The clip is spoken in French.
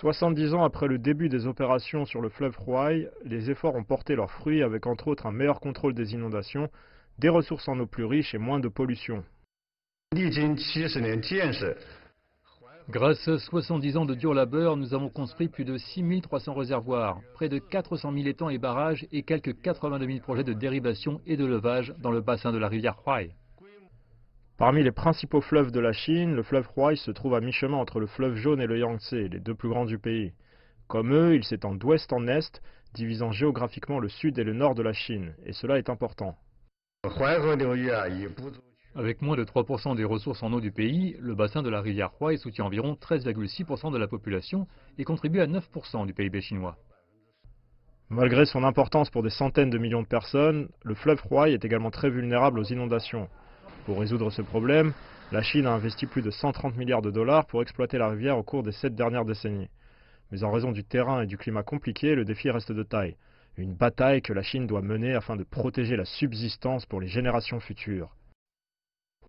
70 ans après le début des opérations sur le fleuve Huai, les efforts ont porté leurs fruits avec entre autres un meilleur contrôle des inondations, des ressources en eau plus riches et moins de pollution. Grâce à 70 ans de dur labeur, nous avons construit plus de 6300 réservoirs, près de 400 000 étangs et barrages et quelques 82 000 projets de dérivation et de levage dans le bassin de la rivière Huai. Parmi les principaux fleuves de la Chine, le fleuve Huai se trouve à mi-chemin entre le fleuve Jaune et le Yangtze, les deux plus grands du pays. Comme eux, il s'étend d'ouest en est, divisant géographiquement le sud et le nord de la Chine, et cela est important. Avec moins de 3% des ressources en eau du pays, le bassin de la rivière Huai soutient environ 13,6% de la population et contribue à 9% du PIB chinois. Malgré son importance pour des centaines de millions de personnes, le fleuve Huai est également très vulnérable aux inondations. Pour résoudre ce problème, la Chine a investi plus de 130 milliards de dollars pour exploiter la rivière au cours des 7 dernières décennies. Mais en raison du terrain et du climat compliqué, le défi reste de taille. Une bataille que la Chine doit mener afin de protéger la subsistance pour les générations futures.